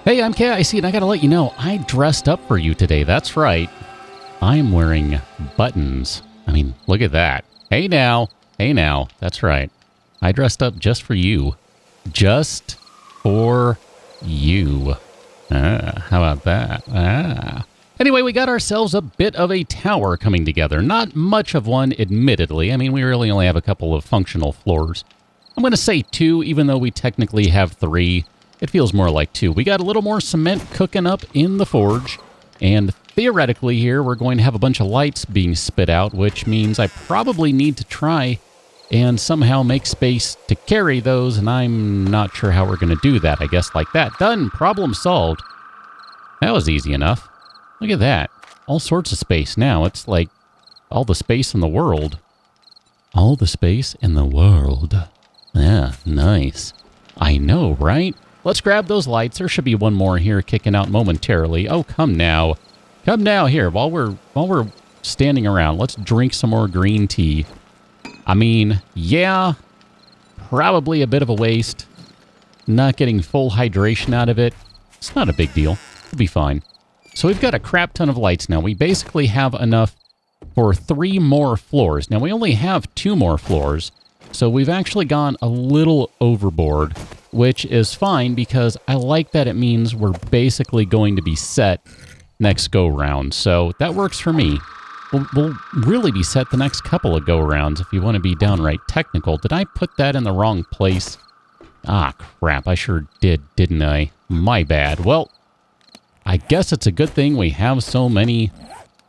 Hey, I'm KIC, and I gotta let you know, I dressed up for you today. That's right. I'm wearing buttons. I mean, look at that. Hey now. Hey now. That's right. I dressed up just for you. Just for you. How about that? Anyway, we got ourselves a bit of a tower coming together. Not much of one, admittedly. I mean, we really only have a couple of functional floors. I'm going to say 2, even though we technically have 3. It feels more like 2. We got a little more cement cooking up in the forge. And theoretically here, we're going to have a bunch of lights being spit out, which means I probably need to try and somehow make space to carry those, and I'm not sure how we're going to do that. I guess like that. Done. Problem solved. That was easy enough. Look at that. All sorts of space now. It's like all the space in the world. All the space in the world. Yeah, nice. I know, right? Let's grab those lights. There should be one more here kicking out momentarily. Oh, come now. Come now here. While we're standing around, let's drink some more green tea. I mean, yeah, probably a bit of a waste. Not getting full hydration out of it. It's not a big deal. It'll be fine. So we've got a crap ton of lights now. We basically have enough for 3 more floors. Now, we only have 2 more floors, so we've actually gone a little overboard, which is fine because I like that it means we're basically going to be set next go-round. So that works for me. We'll really be set the next couple of go-rounds if you want to be downright technical. Did I put that in the wrong place? Ah, crap. I sure did, didn't I? My bad. Well, I guess it's a good thing we have so many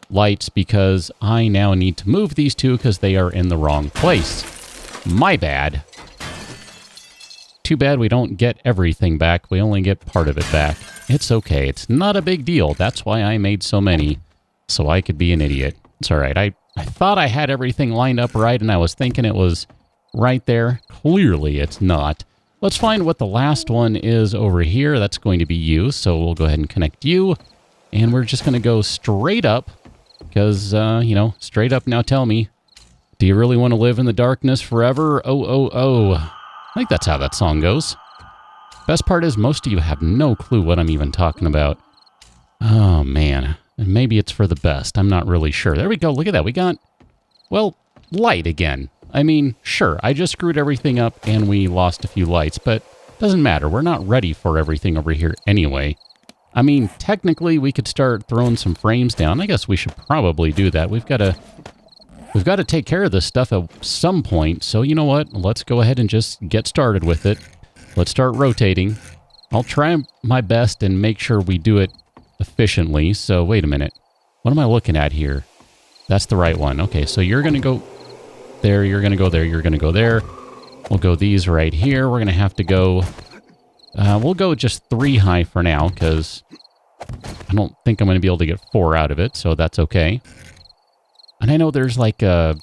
lights because I now need to move these 2 because they are in the wrong place. My bad. Too bad we don't get everything back. We only get part of it back. It's okay. It's not a big deal. That's why I made so many, so I could be an idiot. It's all right. I thought I had everything lined up right, and I was thinking it was right there. Clearly, it's not. Let's find what the last one is over here. That's going to be you, so we'll go ahead and connect you. And we're just going to go straight up, because, you know, straight up now tell me, do you really want to live in the darkness forever? Oh, oh, oh. I think that's how that song goes. Best part is most of you have no clue what I'm even talking about. Oh, man. And maybe it's for the best. I'm not really sure. There we go. Look at that. We got, well, light again. I mean, sure, I just screwed everything up and we lost a few lights, but doesn't matter. We're not ready for everything over here anyway. I mean, technically, we could start throwing some frames down. I guess we should probably do that. We've got to take care of this stuff at some point. So, you know what? Let's go ahead and just get started with it. Let's start rotating. I'll try my best and make sure we do it efficiently. So, wait a minute. What am I looking at here? That's the right one. Okay, so you're going to go there, you're going to go there, you're going to go there. We'll go these right here. We're going to have to go... we'll go just 3 high for now, because I don't think I'm going to be able to get 4 out of it, so that's okay. And I know there's like there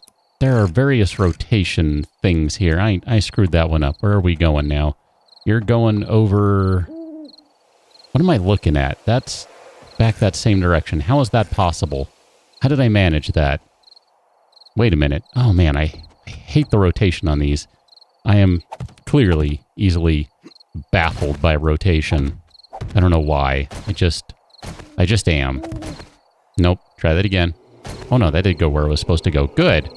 are various rotation things here. I screwed that one up. Where are we going now? You're going over... What am I looking at? That's back that same direction. How is that possible? How did I manage that? Wait a minute. Oh man, I hate the rotation on these. I am clearly easily baffled by rotation. I don't know why. I just am. Nope. Try that again. Oh no, that did go where it was supposed to go. Good.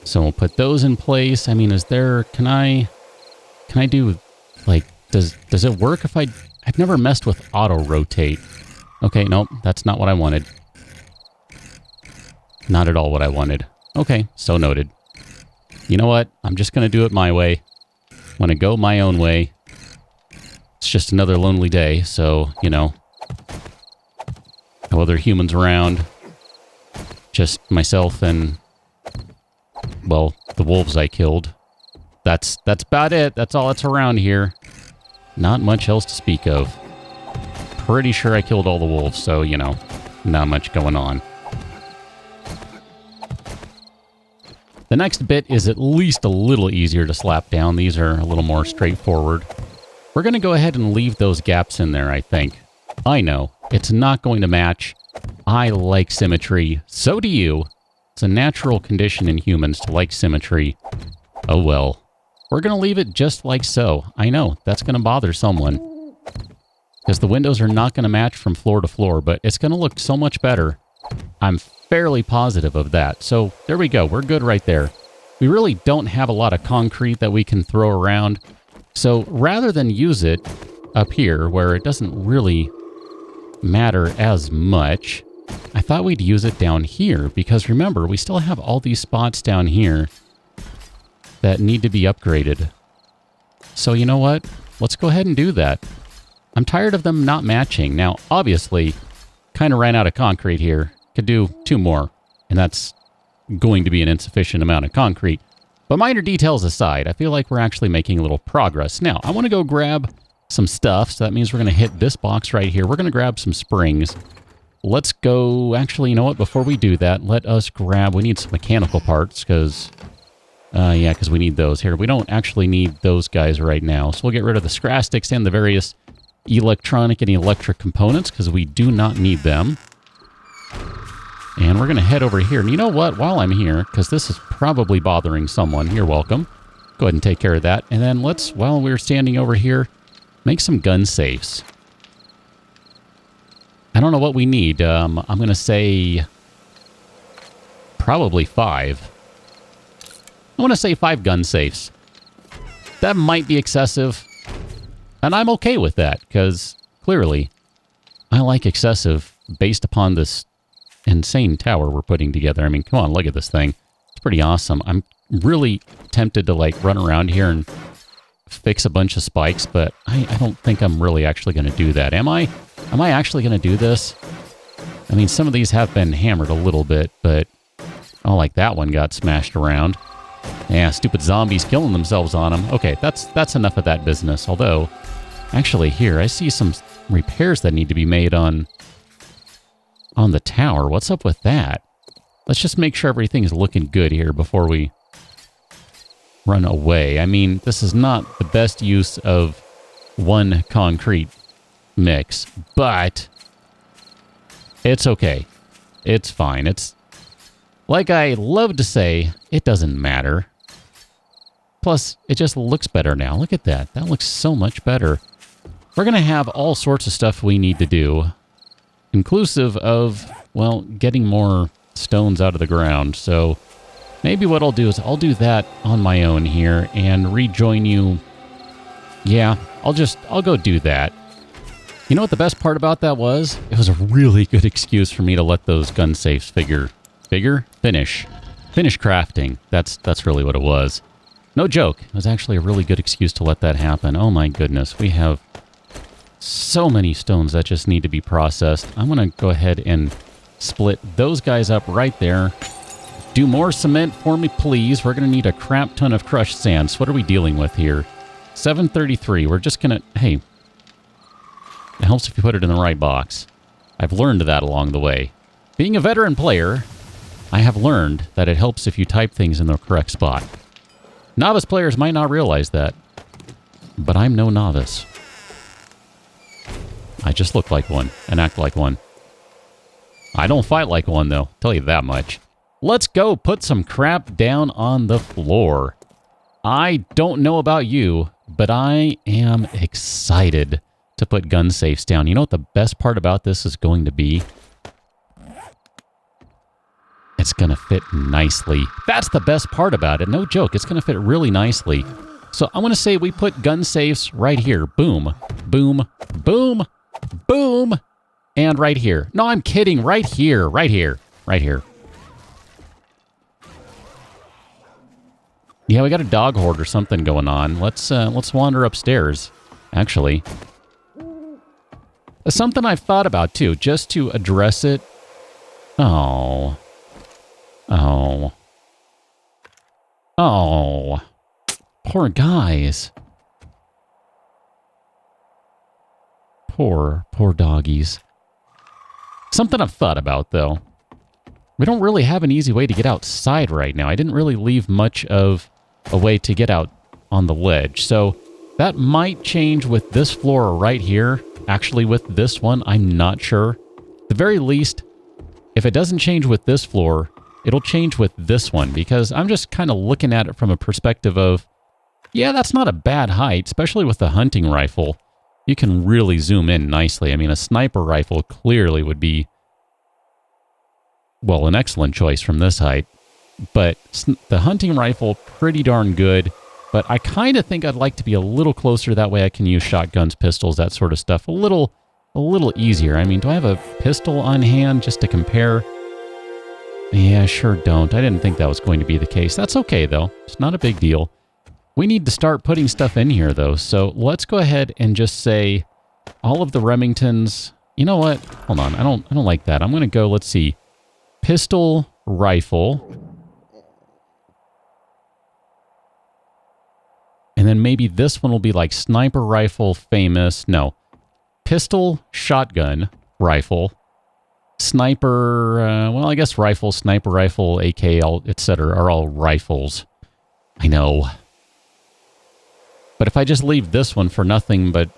So we'll put those in place. I mean, is there... Can I do... Like, does it work if I've never messed with auto-rotate. Okay, nope. That's not what I wanted. Not at all what I wanted. Okay, so noted. You know what? I'm just going to do it my way. I'm going to go my own way. It's just another lonely day, so, you know. No other humans around. Just myself and, well, the wolves I killed. That's about it. That's all that's around here. Not much else to speak of. Pretty sure I killed all the wolves, so, you know, not much going on. The next bit is at least a little easier to slap down. These are a little more straightforward. We're going to go ahead and leave those gaps in there, I think. I know, it's not going to match. I like symmetry. So do you. It's a natural condition in humans to like symmetry. Oh well. we're going to leave it just like so. I know, that's going to bother someone. Because the windows are not going to match from floor to floor, but it's going to look so much better. I'm fairly positive of that. So there we go. We're good right there. We really don't have a lot of concrete that we can throw around. So rather than use it up here where it doesn't really matter as much, I thought we'd use it down here because remember, we still have all these spots down here that need to be upgraded. So you know what? Let's go ahead and do that. I'm tired of them not matching. Now, obviously, kind of ran out of concrete here. Could do 2 more, and that's going to be an insufficient amount of concrete. But minor details aside, I feel like we're actually making a little progress. Now, I want to go grab some stuff, so that means we're going to hit this box right here. We're going to grab some springs. Let's go... Actually, you know what? Before we do that, let us grab... We need some mechanical parts, because... yeah, because we need those here. We don't actually need those guys right now, so we'll get rid of the scrastics and the various electronic and electric components, because we do not need them. And we're going to head over here. And you know what? While I'm here, because this is probably bothering someone, you're welcome. Go ahead and take care of that. And then let's, while we're standing over here, make some gun safes. I don't know what we need. I'm going to say probably 5. I want to say 5 gun safes. That might be excessive. And I'm okay with that, because clearly I like excessive based upon this insane tower we're putting together. I mean, come on, look at this thing. It's pretty awesome. I'm really tempted to, like, run around here and fix a bunch of spikes, but I don't think I'm really actually going to do that. Am I? Am I actually going to do this? I mean, some of these have been hammered a little bit, but... Oh, like that one got smashed around. Yeah, stupid zombies killing themselves on them. Okay, that's enough of that business. Although, actually here, I see some repairs that need to be made on the tower. What's up with that? Let's just make sure everything's looking good here before we run away. I mean, this is not the best use of one concrete mix, but it's okay. It's fine. It's, like I love to say, it doesn't matter. Plus, it just looks better now. Look at that. That looks so much better. We're going to have all sorts of stuff we need to do, inclusive of, well, getting more stones out of the ground. So maybe what I'll do is I'll do that on my own here and rejoin you. Yeah, I'll go do that. You know what the best part about that was? It was a really good excuse for me to let those gun safes finish crafting. That's really what it was. No joke. It was actually a really good excuse to let that happen. Oh my goodness. We have so many stones that just need to be processed. I'm going to go ahead and split those guys up right there. Do more cement for me, please. We're going to need a crap ton of crushed sand. So what are we dealing with here? 733. We're just going to... Hey, it helps if you put it in the right box. I've learned that along the way. Being a veteran player, I have learned that it helps if you type things in the correct spot. Novice players might not realize that, but I'm no novice. I just look like one and act like one. I don't fight like one, though. Tell you that much. Let's go put some crap down on the floor. I don't know about you, but I am excited to put gun safes down. You know what the best part about this is going to be? It's going to fit nicely. That's the best part about it. No joke. It's going to fit really nicely. So I want to say we put gun safes right here. Boom, boom, boom, boom, and right here. No, I'm kidding. Right here, right here, right here. Yeah, we got a dog horde or something going on. Let's wander upstairs, actually. Something I've thought about, too, just to address it. Oh. Oh. Oh. Poor guys. Poor doggies. Something I've thought about, though. We don't really have an easy way to get outside right now. I didn't really leave much of a way to get out on the ledge. So that might change with this floor right here. Actually, with this one, I'm not sure. At the very least, if it doesn't change with this floor, it'll change with this one, because I'm just kind of looking at it from a perspective of, Yeah, that's not a bad height, especially with the hunting rifle. You can really zoom in nicely. I mean, a sniper rifle clearly would be, well, an excellent choice from this height. But the hunting rifle, pretty darn good. But I kind of think I'd like to be a little closer. That way I can use shotguns, pistols, that sort of stuff. A little easier. I mean, do I have a pistol on hand just to compare? Yeah, sure don't. I didn't think that was going to be the case. That's okay, though. It's not a big deal. We need to start putting stuff in here, though. So let's go ahead and just say all of the Remingtons. You know what? Hold on. I don't like that. I'm going to go, let's see. Pistol, rifle. And then maybe this one will be like sniper rifle, famous. No. Pistol, shotgun, rifle. Sniper, well, I guess rifle, sniper rifle, AK, etc. are all rifles. I know. But if I just leave this one for nothing but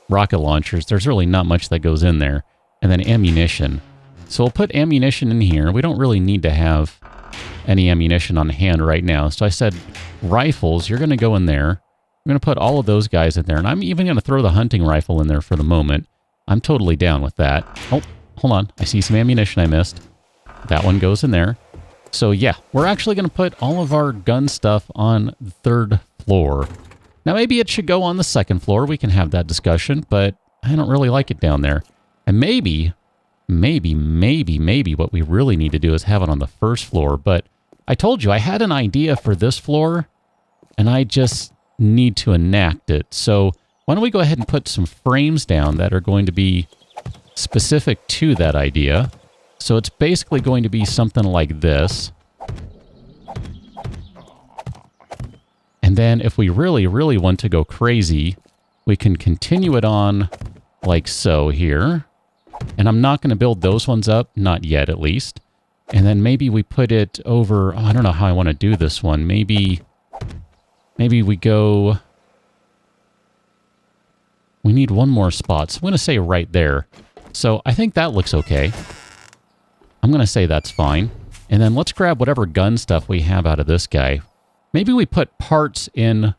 rocket launchers, there's really not much that goes in there. And then ammunition. So we'll put ammunition in here. We don't really need to have any ammunition on hand right now. So I said rifles, you're going to go in there. I'm going to put all of those guys in there. And I'm even going to throw the hunting rifle in there for the moment. I'm totally down with that. Oh, hold on. I see some ammunition I missed. That one goes in there. So yeah, we're actually going to put all of our gun stuff on the third floor. Now maybe it should go on the second floor. We can have that discussion, but I don't really like it down there. And maybe what we really need to do is have it on the first floor. But I told you I had an idea for this floor, and I just need to enact it. So why don't we go ahead and put some frames down that are going to be specific to that idea. So it's basically going to be something like this. And then if we really want to go crazy, we can continue it on like so here. And I'm not going to build those ones up, not yet at least. And then maybe we put it over, I don't know how I want to do this one. Maybe we go, we need one more spot. So I'm going to say right there. So I think that looks okay. I'm going to say that's fine. And then let's grab whatever gun stuff we have out of this guy. Maybe we put parts in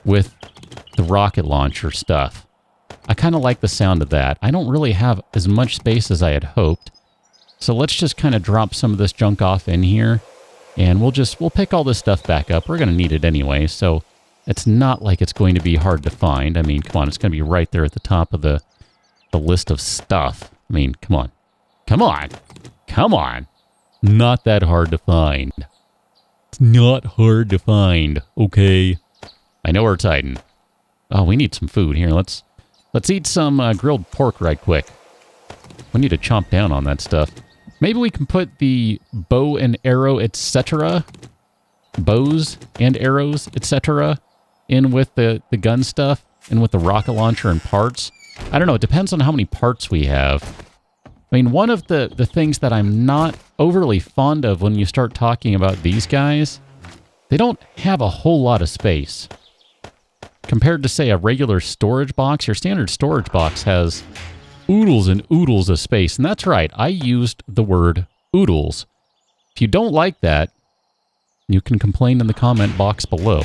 with the rocket launcher stuff. I kind of like the sound of that. I don't really have as much space as I had hoped. So let's just kind of drop some of this junk off in here. And we'll pick all this stuff back up. We're going to need it anyway. So it's not like it's going to be hard to find. I mean, come on. It's going to be right there at the top of the list of stuff. I mean, come on. Come on. Come on. Not that hard to find. It's not hard to find. Okay. I know where it's hiding. Oh, we need some food here. Let's eat some grilled pork right quick. We need to chomp down on that stuff. Maybe we can put the bow and arrow, etc. Bows and arrows, etc. in with the gun stuff and with the rocket launcher and parts. I don't know. It depends on how many parts we have. I mean, one of the things that I'm not overly fond of when you start talking about these guys, they don't have a whole lot of space. Compared to, say, a regular storage box, your standard storage box has oodles and oodles of space. And that's right, I used the word oodles. If you don't like that, you can complain in the comment box below.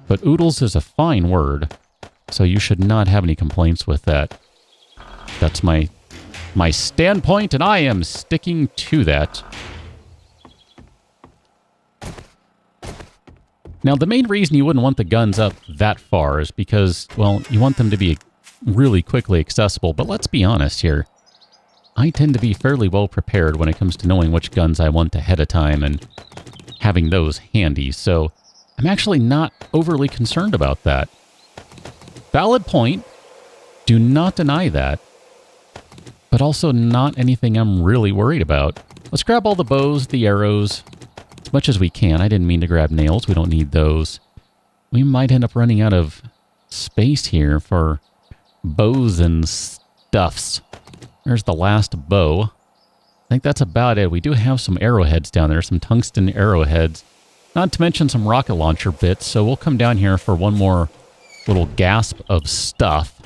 But oodles is a fine word, so you should not have any complaints with that. That's my standpoint, and I am sticking to that. Now, the main reason you wouldn't want the guns up that far is because, well, you want them to be really quickly accessible. But let's be honest here. I tend to be fairly well prepared when it comes to knowing which guns I want ahead of time and having those handy. So I'm actually not overly concerned about that. Valid point. Do not deny that. But also not anything I'm really worried about. Let's grab all the bows, the arrows, as much as we can. I didn't mean to grab nails. We don't need those. We might end up running out of space here for bows and stuffs. There's the last bow. I think that's about it. We do have some arrowheads down there, some tungsten arrowheads. Not to mention some rocket launcher bits, so we'll come down here for one more little gasp of stuff.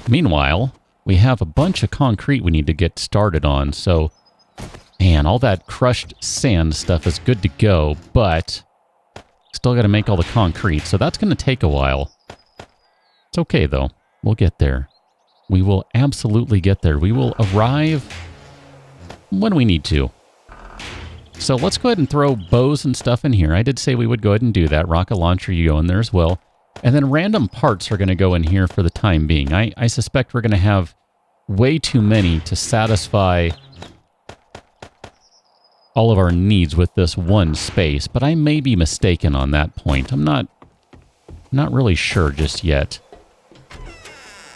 Meanwhile, we have a bunch of concrete we need to get started on, so man, all that crushed sand stuff is good to go, but Still got to make all the concrete, so that's going to take a while. It's okay, though. We'll get there. We will absolutely get there. We will arrive when we need to. So let's go ahead and throw bows and stuff in here. I did say we would go ahead and do that. Rocket launcher, you go in there as well. And then random parts are going to go in here for the time being. I suspect we're going to have way too many to satisfy all of our needs with this one space, but I may be mistaken on that point. I'm not really sure just yet.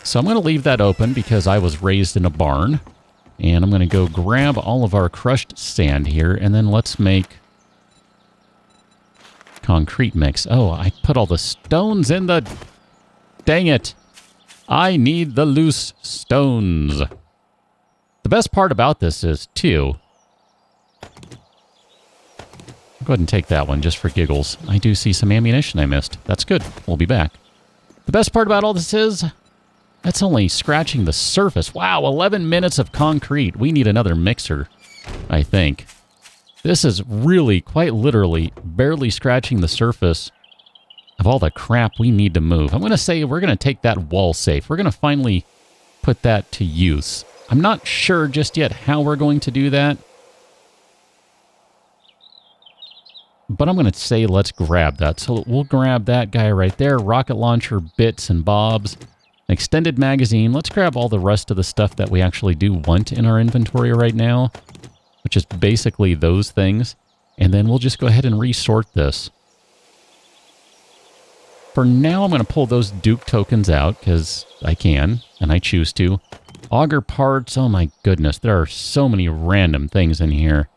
So I'm going to leave that open because I was raised in a barn. And I'm going to go grab all of our crushed sand here, and then let's make concrete mix. Oh, I put all the stones in the... Dang it! I need the loose stones. The best part about this is, too... Go ahead and take that one just for giggles. I do see some ammunition I missed. That's good. We'll be back. The best part about all this is... That's only scratching the surface. Wow, 11 minutes of concrete. We need another mixer, I think. This is really, quite literally, barely scratching the surface of all the crap we need to move. I'm going to say we're going to take that wall safe. We're going to finally put that to use. I'm not sure just yet how we're going to do that. But I'm going to say let's grab that. So we'll grab that guy right there. Rocket launcher, bits and bobs. Extended magazine. Let's grab all the rest of the stuff that we actually do want in our inventory right now, which is basically those things. And then we'll just go ahead and resort this. For now, I'm going to pull those Duke tokens out because I can, and I choose to. Auger parts. Oh my goodness, there are so many random things in here.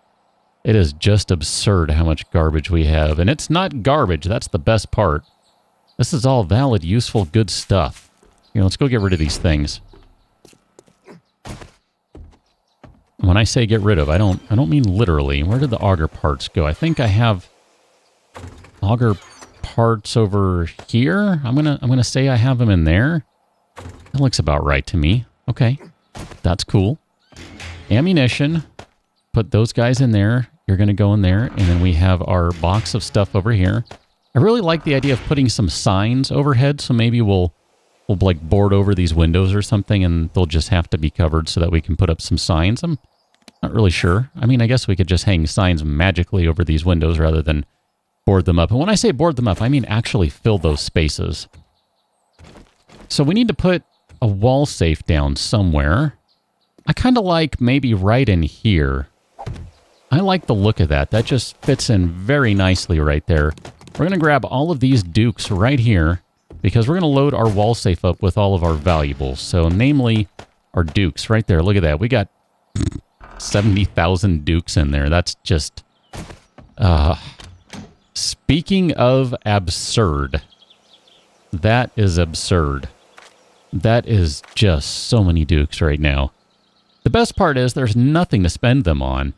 It is just absurd how much garbage we have. And it's not garbage. That's the best part. This is all valid, useful, good stuff. Here, let's go get rid of these things. When I say get rid of, I don't mean literally. Where did the auger parts go? I think I have auger parts over here. I'm gonna say I have them in there. That looks about right to me. Okay, that's cool. Ammunition. Put those guys in there. You're gonna go in there, and then we have our box of stuff over here. I really like the idea of putting some signs overhead, so maybe we'll like board over these windows or something, and they'll just have to be covered so that we can put up some signs. I'm not really sure. I mean, I guess we could just hang signs magically over these windows rather than board them up. And when I say board them up, I mean actually fill those spaces. So we need to put a wall safe down somewhere. I kind of like maybe right in here. I like the look of that. That just fits in very nicely right there. We're going to grab all of these dukes right here, because we're going to load our wall safe up with all of our valuables. So, namely, our dukes right there. Look at that. We got 70,000 dukes in there. That's just... Speaking of absurd. That is absurd. That is just so many dukes right now. The best part is there's nothing to spend them on.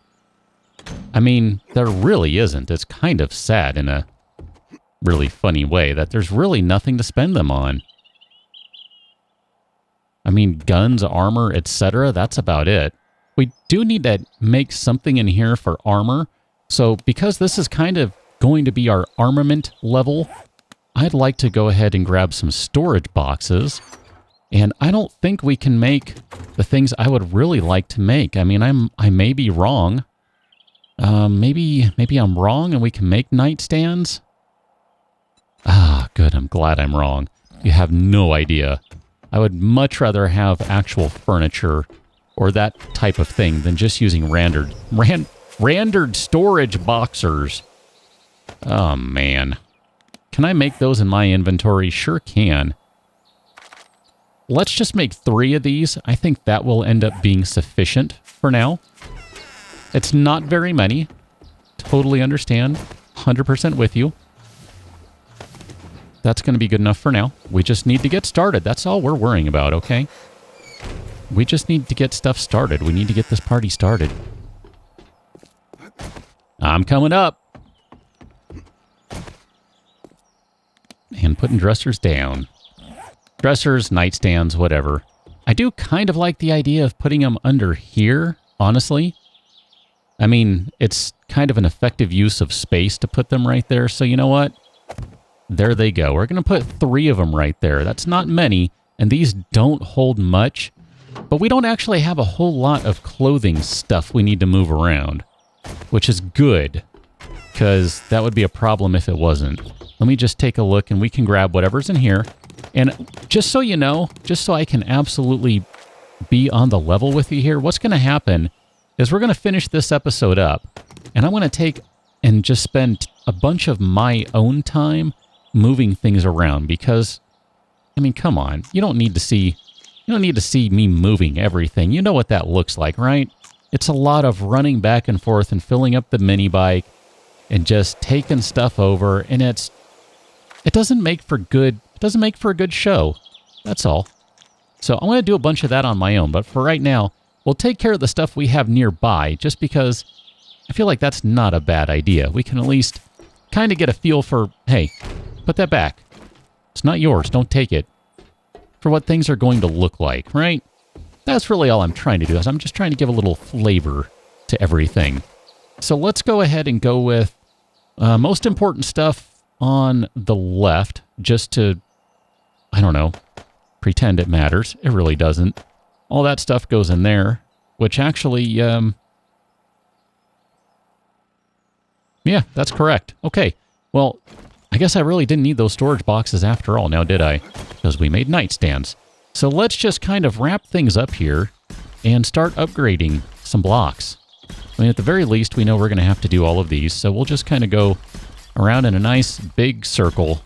I mean, there really isn't. It's kind of sad in a really funny way that there's really nothing to spend them on. I mean, guns, armor, etc. That's about it. We do need to make something in here for armor. So because this is kind of going to be our armament level, I'd like to go ahead and grab some storage boxes. And I don't think we can make the things I would really like to make. I mean, I may be wrong. Maybe I'm wrong and we can make nightstands. Ah, good. I'm glad I'm wrong. You have no idea. I would much rather have actual furniture or that type of thing than just using rendered storage boxers. Oh, man. Can I make those in my inventory? Sure can. Let's just make 3 of these. I think that will end up being sufficient for now. It's not very many. Totally understand. 100% with you. That's going to be good enough for now. We just need to get started. That's all we're worrying about, okay? We just need to get stuff started. We need to get this party started. I'm coming up. And putting dressers down. Dressers, nightstands, whatever. I do kind of like the idea of putting them under here, honestly. I mean, it's kind of an effective use of space to put them right there. So you know what? There they go. We're going to put 3 of them right there. That's not many, and these don't hold much, but we don't actually have a whole lot of clothing stuff we need to move around, which is good, because that would be a problem if it wasn't. Let me just take a look, and we can grab whatever's in here. And just so you know, just so I can absolutely be on the level with you here, what's going to happen is we're going to finish this episode up, and I'm going to take and just spend a bunch of my own time moving things around because, I mean, come on, you don't need to see me moving everything. You know what that looks like, right? It's a lot of running back and forth and filling up the mini bike and just taking stuff over, and it doesn't make for a good show. That's all. So I'm going to do a bunch of that on my own, but for right now, we'll take care of the stuff we have nearby just because I feel like that's not a bad idea. We can at least kind of get a feel for, hey, put that back. It's not yours. Don't take it. For what things are going to look like, right? That's really all I'm trying to do. Is I'm just trying to give a little flavor to everything. So let's go ahead and go with most important stuff on the left, just to, I don't know, pretend it matters. It really doesn't. All that stuff goes in there, which actually, yeah, that's correct. Okay, well, I guess I really didn't need those storage boxes after all, now did I? Because we made nightstands. So let's just kind of wrap things up here and start upgrading some blocks. I mean, at the very least, we know we're going to have to do all of these, so we'll just kind of go around in a nice big circle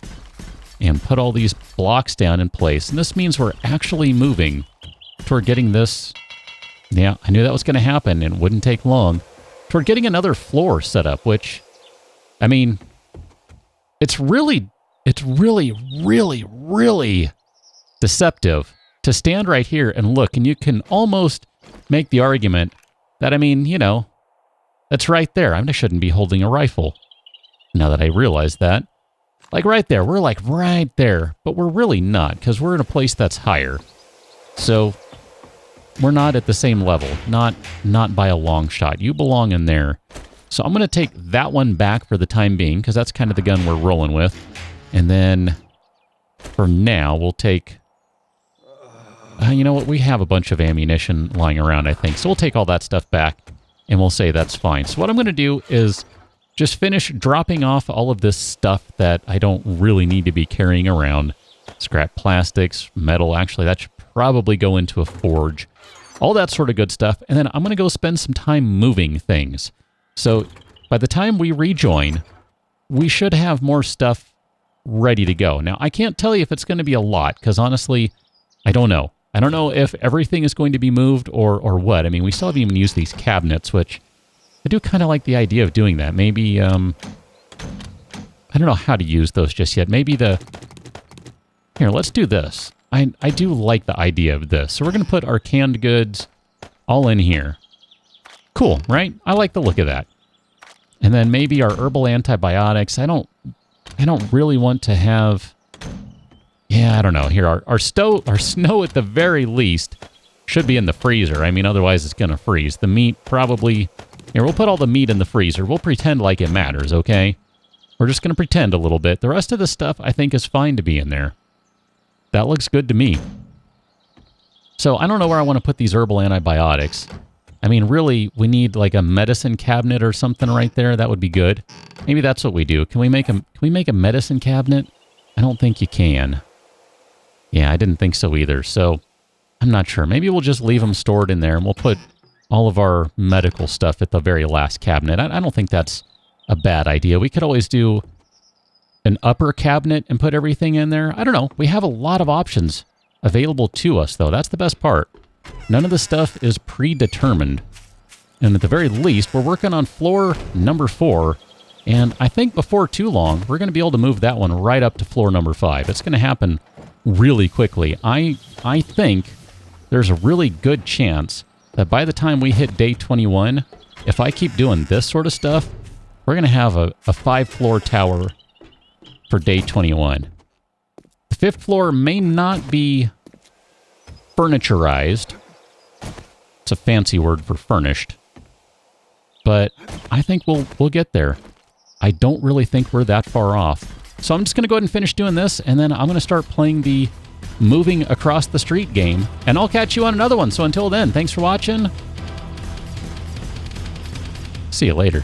and put all these blocks down in place. And this means we're actually moving toward getting this. Yeah, I knew that was going to happen and it wouldn't take long. Toward getting another floor set up, which, I mean, it's really deceptive to stand right here and look, and you can almost make the argument that, I mean, you know, that's right there. I shouldn't be holding a rifle. Now that I realize that. Like right there. We're like right there. But we're really not, because we're in a place that's higher. So we're not at the same level. Not by a long shot. You belong in there. So I'm going to take that one back for the time being, because that's kind of the gun we're rolling with. And then for now, we'll take... you know what? We have a bunch of ammunition lying around, I think. So we'll take all that stuff back, and we'll say that's fine. So what I'm going to do is just finish dropping off all of this stuff that I don't really need to be carrying around. Scrap plastics, metal. Actually, that should probably go into a forge. All that sort of good stuff. And then I'm going to go spend some time moving things. So by the time we rejoin, we should have more stuff ready to go. Now, I can't tell you if it's going to be a lot, because honestly, I don't know. I don't know if everything is going to be moved or what. I mean, we still haven't even used these cabinets, which I do kind of like the idea of doing that. Maybe, I don't know how to use those just yet. Maybe here, let's do this. I do like the idea of this. So we're going to put our canned goods all in here. Cool, right? I like the look of that. And then maybe our herbal antibiotics. I don't really want to have... Yeah, I don't know. Here, our snow at the very least should be in the freezer. I mean, otherwise it's going to freeze. The meat probably... Here, we'll put all the meat in the freezer. We'll pretend like it matters, okay? We're just going to pretend a little bit. The rest of the stuff, I think, is fine to be in there. That looks good to me. So, I don't know where I want to put these herbal antibiotics. I mean, really, we need like a medicine cabinet or something right there. That would be good. Maybe that's what we do. Can we make a medicine cabinet? I don't think you can. Yeah, I didn't think so either, so I'm not sure. Maybe we'll just leave them stored in there, and we'll put all of our medical stuff at the very last cabinet. I don't think that's a bad idea. We could always do an upper cabinet and put everything in there. I don't know. We have a lot of options available to us, though. That's the best part. None of the stuff is predetermined. And at the very least, we're working on floor number 4, and I think before too long, we're going to be able to move that one right up to floor number 5. It's going to happen really quickly. I think there's a really good chance that by the time we hit day 21, if I keep doing this sort of stuff, we're going to have a 5-floor tower for day 21. The 5th floor may not be furniturized. It's a fancy word for furnished. But I think we'll get there. I don't really think we're that far off. So I'm just going to go ahead and finish doing this, and then I'm going to start playing the moving across the street game, and I'll catch you on another one. So until then, thanks for watching. See you later.